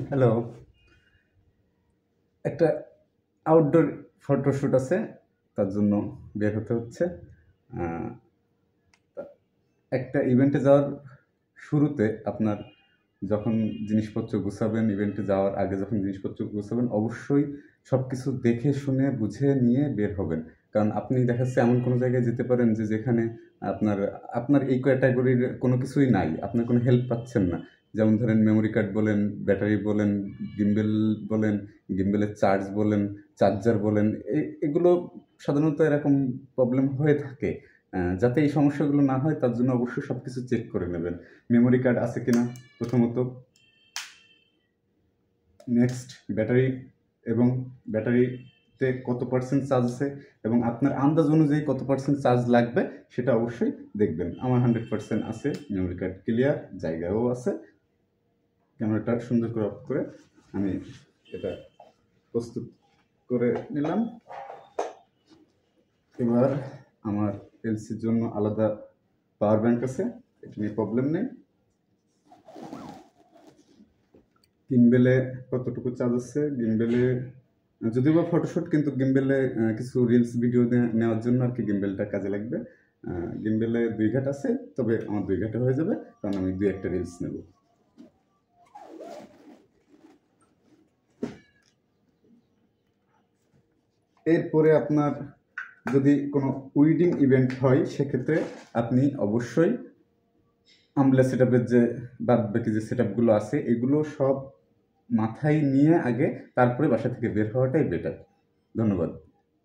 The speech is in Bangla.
হ্যালো, একটা আউটডোর ফটোশ্যুট আছে, তার জন্য বের হতে হচ্ছে। আহ, একটা ইভেন্টে যাওয়ার শুরুতে আপনার যখন জিনিসপত্র গুছাবেন, ইভেন্টে যাওয়ার আগে যখন জিনিসপত্র গুছাবেন, অবশ্যই সব কিছু দেখে শুনে বুঝে নিয়ে বের হবেন। কারণ আপনি দেখা যাচ্ছে এমন কোনো জায়গায় যেতে পারেন যে যেখানে আপনার আপনার এই ক্যাটাগরির কোনো কিছুই নাই, আপনার কোনো হেল্প পাচ্ছেন না। যেমন ধরেন মেমোরি কার্ড বলেন, ব্যাটারি বলেন, গিম্বেল বলেন, গিম্বেলের চার্জ বলেন, চার্জার বলেন, এগুলো সাধারণত এরকম প্রবলেম হয়ে থাকে। যাতে এই সমস্যাগুলো না হয় তার জন্য অবশ্যই সব কিছু চেক করে নেবেন। মেমোরি কার্ড আছে কিনা প্রথমত, নেক্সট ব্যাটারি, এবং ব্যাটারিতে কত পার্সেন্ট চার্জ আছে এবং আপনার আন্দাজ অনুযায়ী কত পার্সেন্ট চার্জ লাগবে সেটা অবশ্যই দেখবেন। আমার 100% আছে, মেমোরি কার্ড ক্লিয়ার, জায়গাও আছে। ক্যামেরাটা সুন্দর করে অফ করে আমি এটা প্রস্তুত করে নিলাম। এবার আমার এলসির জন্য আলাদা পাওয়ার ব্যাংক আছে, এটা নিয়ে প্রবলেম নেই। গিম্বেলে কতটুকু চার্জ আছে, গিম্বেলে যদিও বা ফটোশুট, কিন্তু গিম্বেলে কিছু রিলস ভিডিও নেওয়ার জন্য আর কি গিম্বেলটা কাজে লাগবে। গিম্বেলে 2 ঘাট আছে, তবে আমার 2 ঘাটে হয়ে যাবে, কারণ আমি 2-1টা রিলস নেব। এরপরে আপনার যদি কোনো উইডিং ইভেন্ট হয়, সেক্ষেত্রে আপনি অবশ্যই আমলা সেট আপের যে বাদ বাকি যে সেট আপগুলো আছে এগুলো সব মাথায় নিয়ে আগে তারপরে বাসা থেকে বের হওয়াটাই বেটার। ধন্যবাদ।